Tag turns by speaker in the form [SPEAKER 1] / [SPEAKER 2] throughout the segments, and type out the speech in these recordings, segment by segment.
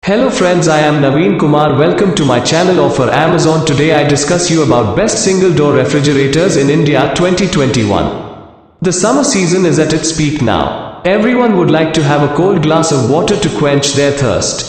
[SPEAKER 1] Hello friends, I am Naveen Kumar. Welcome to my channel Offer Amazon. Today I discuss you about best single door refrigerators in India 2021. The summer season is at its peak now. Everyone would like to have a cold glass of water to quench their thirst.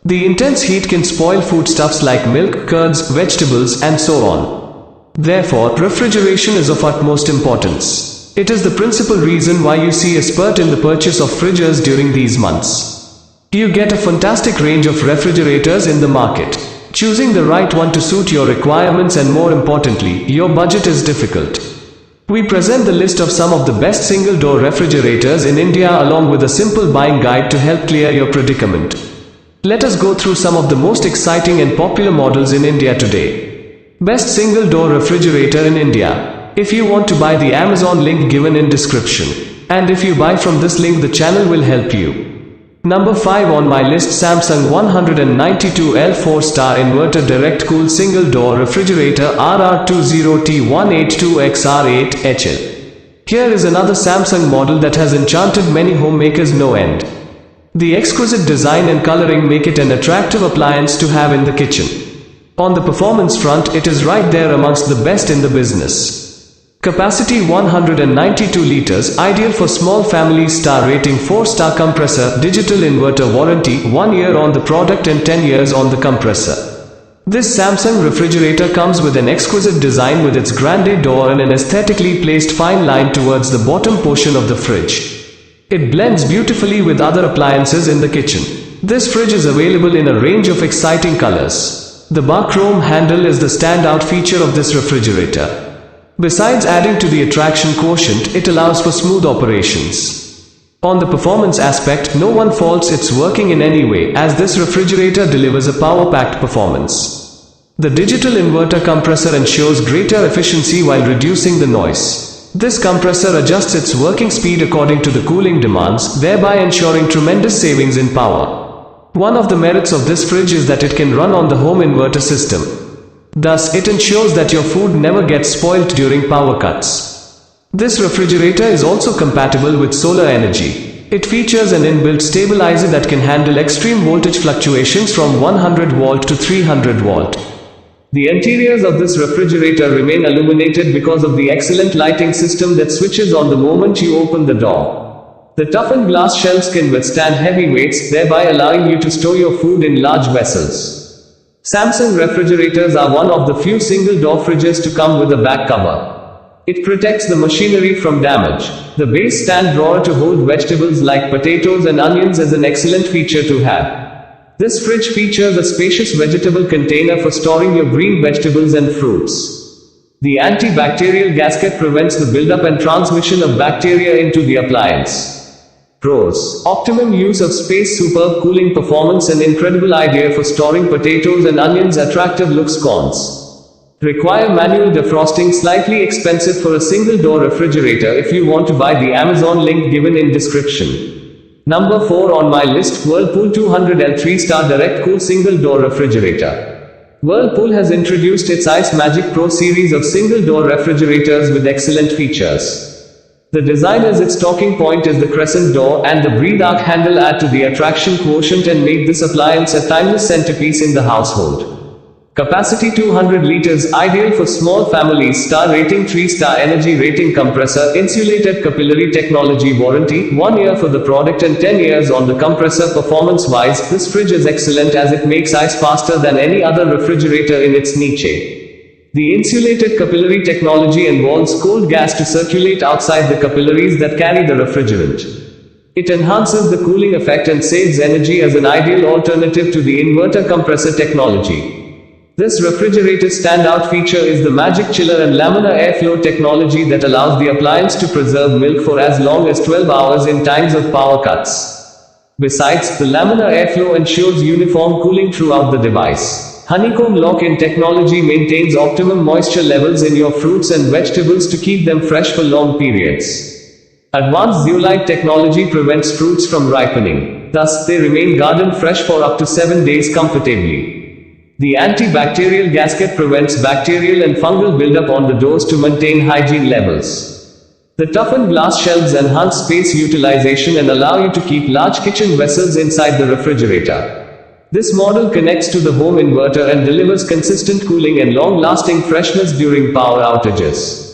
[SPEAKER 1] The intense heat can spoil foodstuffs like milk, curds, vegetables, and so on. Therefore, refrigeration is of utmost importance. It is the principal reason why you see a spurt in the purchase of fridges during these months. You get a fantastic range of refrigerators in the market. Choosing the right one to suit your requirements and more importantly, your budget is difficult. We present the list of some of the best single door refrigerators in India along with a simple buying guide to help clear your predicament. Let us go through some of the most exciting and popular models in India today. Best single door refrigerator in India. If you want to buy the Amazon link given in description. And if you buy from this link, the channel will help you. Number 5 on my list, Samsung 192L 4-star inverter direct cool single door refrigerator RR20T182XR8HL. Here is another Samsung model that has enchanted many homemakers no end. The exquisite design and coloring make it an attractive appliance to have in the kitchen. On the performance front, it is right there amongst the best in the business. Capacity 192 liters, ideal for small families. Star rating 4-star compressor, digital inverter warranty, 1 year on the product and 10 years on the compressor. This Samsung refrigerator comes with an exquisite design with its grande door and an aesthetically placed fine line towards the bottom portion of the fridge. It blends beautifully with other appliances in the kitchen. This fridge is available in a range of exciting colors. The bar chrome handle is the standout feature of this refrigerator. Besides adding to the attraction quotient, it allows for smooth operations. On the performance aspect, no one faults its working in any way, as this refrigerator delivers a power-packed performance. The digital inverter compressor ensures greater efficiency while reducing the noise. This compressor adjusts its working speed according to the cooling demands, thereby ensuring tremendous savings in power. One of the merits of this fridge is that it can run on the home inverter system. Thus, it ensures that your food never gets spoilt during power cuts. This refrigerator is also compatible with solar energy. It features an inbuilt stabilizer that can handle extreme voltage fluctuations from 100 volt to 300 volt. The interiors of this refrigerator remain illuminated because of the excellent lighting system that switches on the moment you open the door. The toughened glass shelves can withstand heavy weights, thereby allowing you to store your food in large vessels. Samsung refrigerators are one of the few single-door fridges to come with a back cover. It protects the machinery from damage. The base stand drawer to hold vegetables like potatoes and onions is an excellent feature to have. This fridge features a spacious vegetable container for storing your green vegetables and fruits. The antibacterial gasket prevents the buildup and transmission of bacteria into the appliance. Pros: optimum use of space, superb cooling performance, and incredible idea for storing potatoes and onions. Attractive looks. Cons: require manual defrosting, slightly expensive for a single door refrigerator. If you want to buy the Amazon link given in description. Number 4 on my list, Whirlpool 200L 3-star direct cool single door refrigerator. Whirlpool has introduced its Ice Magic Pro series of single door refrigerators with excellent features. The design as its talking point is the crescent door, and the breathe arc handle add to the attraction quotient and make this appliance a timeless centerpiece in the household. Capacity 200 liters, ideal for small families. Star rating 3-star energy rating compressor, insulated capillary technology warranty, 1 year for the product and 10 years on the compressor. Performance wise, this fridge is excellent as it makes ice faster than any other refrigerator in its niche. The insulated capillary technology involves cold gas to circulate outside the capillaries that carry the refrigerant. It enhances the cooling effect and saves energy as an ideal alternative to the inverter compressor technology. This refrigerator's standout feature is the magic chiller and laminar airflow technology that allows the appliance to preserve milk for as long as 12 hours in times of power cuts. Besides, the laminar airflow ensures uniform cooling throughout the device. Honeycomb lock-in technology maintains optimum moisture levels in your fruits and vegetables to keep them fresh for long periods. Advanced zeolite technology prevents fruits from ripening. Thus, they remain garden fresh for up to 7 days comfortably. The antibacterial gasket prevents bacterial and fungal buildup on the doors to maintain hygiene levels. The toughened glass shelves enhance space utilization and allow you to keep large kitchen vessels inside the refrigerator. This model connects to the home inverter and delivers consistent cooling and long-lasting freshness during power outages.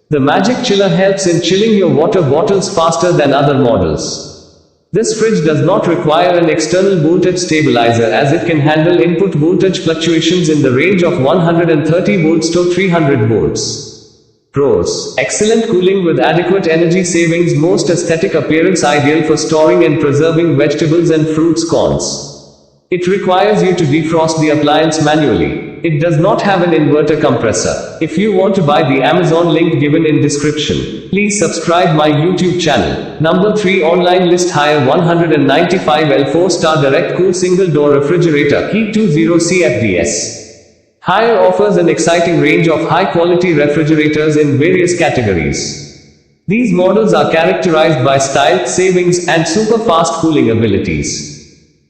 [SPEAKER 1] The Magic Chiller helps in chilling your water bottles faster than other models. This fridge does not require an external voltage stabilizer as it can handle input voltage fluctuations in the range of 130 volts to 300 volts. Pros: excellent cooling with adequate energy savings, most aesthetic appearance, ideal for storing and preserving vegetables and fruits. Cons: it requires you to defrost the appliance manually. It does not have an inverter compressor. If you want to buy the Amazon link given in description, please subscribe my YouTube channel. Number 3 online list. Haier 195L 4-star direct cool single door refrigerator, heat 20 CFDS. Haier offers an exciting range of high-quality refrigerators in various categories. These models are characterized by style, savings, and super fast cooling abilities.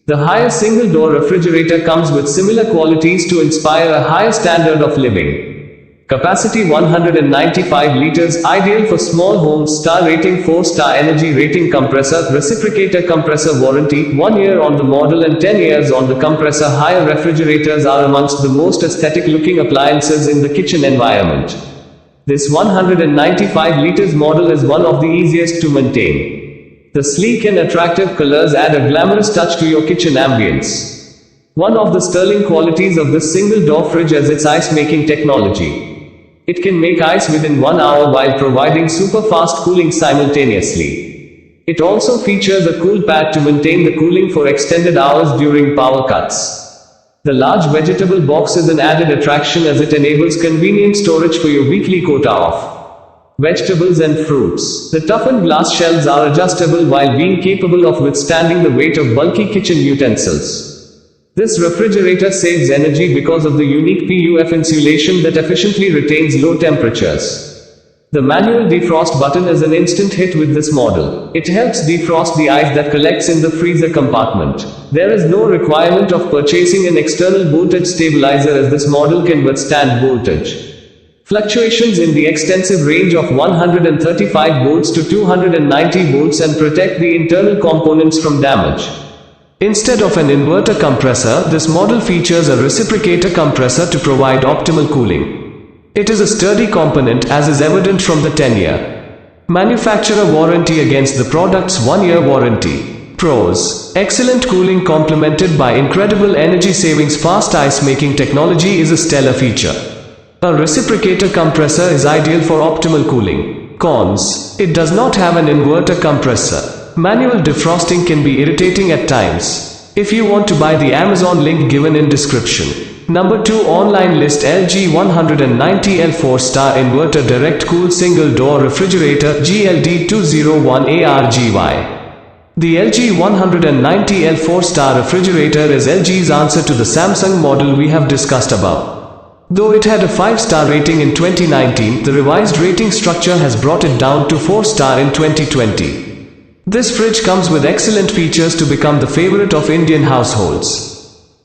[SPEAKER 1] The Haier single-door refrigerator comes with similar qualities to inspire a higher standard of living. Capacity 195 liters, ideal for small homes. Star rating 4-star energy rating. Compressor, reciprocator compressor warranty, 1 year on the model and 10 years on the compressor. Haier refrigerators are amongst the most aesthetic-looking appliances in the kitchen environment. This 195 liters model is one of the easiest to maintain. The sleek and attractive colors add a glamorous touch to your kitchen ambience. One of the sterling qualities of this single-door fridge is its ice-making technology. It can make ice within 1 hour while providing super-fast cooling simultaneously. It also features a cool pad to maintain the cooling for extended hours during power cuts. The large vegetable box is an added attraction as it enables convenient storage for your weekly quota of vegetables and fruits. The toughened glass shelves are adjustable while being capable of withstanding the weight of bulky kitchen utensils. This refrigerator saves energy because of the unique PUF insulation that efficiently retains low temperatures. The manual defrost button is an instant hit with this model. It helps defrost the ice that collects in the freezer compartment. There is no requirement of purchasing an external voltage stabilizer as this model can withstand voltage fluctuations in the extensive range of 135 volts to 290 volts and protect the internal components from damage. Instead of an inverter compressor, this model features a reciprocator compressor to provide optimal cooling. It is a sturdy component as is evident from the 10-year manufacturer warranty against the product's 1-year warranty. Pros: excellent cooling complemented by incredible energy savings. Fast ice making technology is a stellar feature. A reciprocator compressor is ideal for optimal cooling. Cons: it does not have an inverter compressor. Manual defrosting can be irritating at times. If you want to buy the Amazon link given in description. Number 2 online list. LG 190L 4-star inverter direct cool single door refrigerator, GLD201ARGY. The LG 190L 4-star refrigerator is LG's answer to the Samsung model we have discussed above. Though it had a 5-star rating in 2019, the revised rating structure has brought it down to 4-star in 2020. This fridge comes with excellent features to become the favorite of Indian households.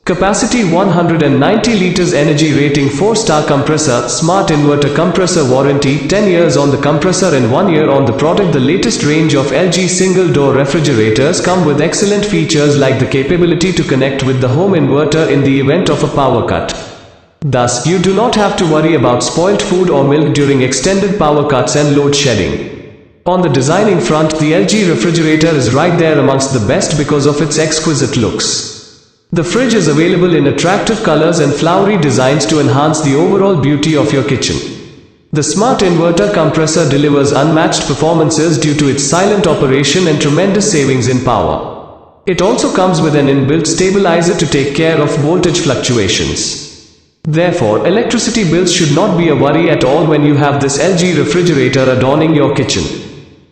[SPEAKER 1] Capacity 190 liters, energy rating 4-star compressor, smart inverter compressor warranty, 10 years on the compressor and 1 year on the product. The latest range of LG single-door refrigerators come with excellent features like the capability to connect with the home inverter in the event of a power cut. Thus, you do not have to worry about spoilt food or milk during extended power cuts and load shedding. On the designing front, the LG refrigerator is right there amongst the best because of its exquisite looks. The fridge is available in attractive colors and flowery designs to enhance the overall beauty of your kitchen. The smart inverter compressor delivers unmatched performances due to its silent operation and tremendous savings in power. It also comes with an inbuilt stabilizer to take care of voltage fluctuations. Therefore, electricity bills should not be a worry at all when you have this LG refrigerator adorning your kitchen.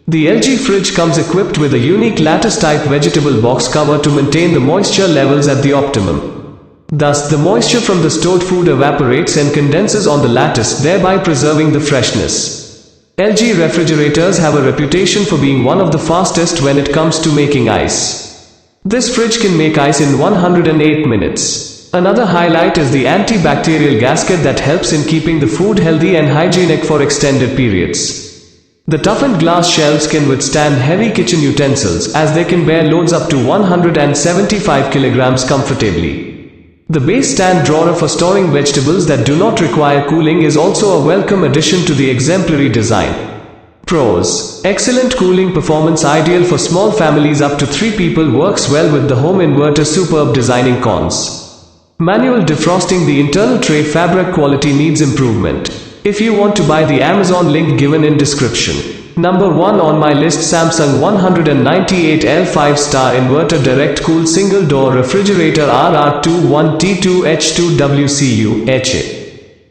[SPEAKER 1] The LG fridge comes equipped with a unique lattice-type vegetable box cover to maintain the moisture levels at the optimum. Thus, the moisture from the stored food evaporates and condenses on the lattice, thereby preserving the freshness. LG refrigerators have a reputation for being one of the fastest when it comes to making ice. This fridge can make ice in 108 minutes. Another highlight is the antibacterial gasket that helps in keeping the food healthy and hygienic for extended periods. The toughened glass shelves can withstand heavy kitchen utensils as they can bear loads up to 175 kilograms comfortably. The base stand drawer for storing vegetables that do not require cooling is also a welcome addition to the exemplary design. Pros: excellent cooling performance, ideal for small families up to 3 people, works well with the home inverter. Superb designing. Cons: manual defrosting, the internal tray fabric quality needs improvement. If you want to buy the Amazon link given in description. Number 1 on my list, Samsung 198L 5-star inverter direct cool single door refrigerator RR21T2H2WCU HA.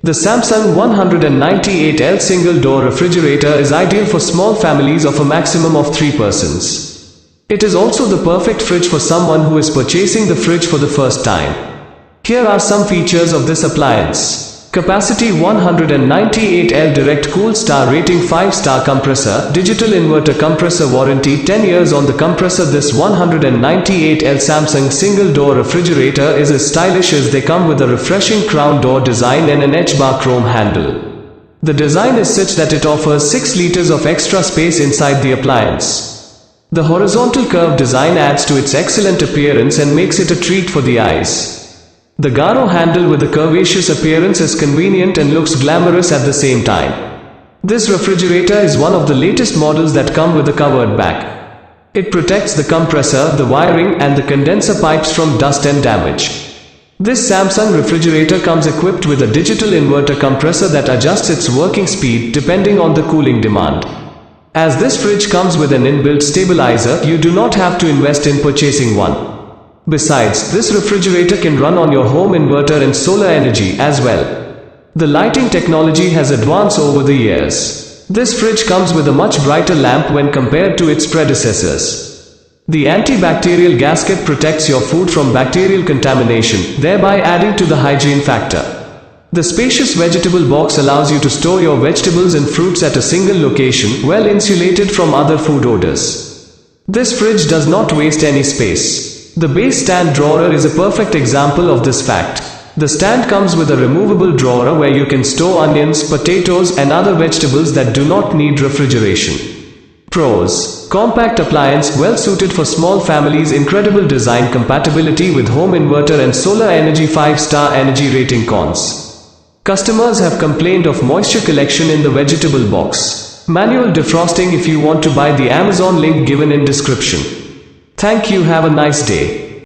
[SPEAKER 1] The Samsung 198L single door refrigerator is ideal for small families of a maximum of 3 persons. It is also the perfect fridge for someone who is purchasing the fridge for the first time. Here are some features of this appliance. Capacity 198L direct cool, star rating 5-star compressor, digital inverter compressor warranty 10 years on the compressor. This 198L Samsung single door refrigerator is as stylish as they come, with a refreshing crown door design and an H-bar chrome handle. The design is such that it offers 6 liters of extra space inside the appliance. The horizontal curved design adds to its excellent appearance and makes it a treat for the eyes. The Garo handle with a curvaceous appearance is convenient and looks glamorous at the same time. This refrigerator is one of the latest models that come with a covered back. It protects the compressor, the wiring, and the condenser pipes from dust and damage. This Samsung refrigerator comes equipped with a digital inverter compressor that adjusts its working speed depending on the cooling demand. As this fridge comes with an inbuilt stabilizer, you do not have to invest in purchasing one. Besides, this refrigerator can run on your home inverter and solar energy as well. The lighting technology has advanced over the years. This fridge comes with a much brighter lamp when compared to its predecessors. The antibacterial gasket protects your food from bacterial contamination, thereby adding to the hygiene factor. The spacious vegetable box allows you to store your vegetables and fruits at a single location, well insulated from other food odors. This fridge does not waste any space. The base stand drawer is a perfect example of this fact. The stand comes with a removable drawer where you can store onions, potatoes, and other vegetables that do not need refrigeration. Pros: compact appliance, well suited for small families, incredible design, compatibility with home inverter and solar energy, 5-star energy rating. Cons: customers have complained of moisture collection in the vegetable box. Manual defrosting if you want to buy the Amazon link given in description. Thank you, have a nice day.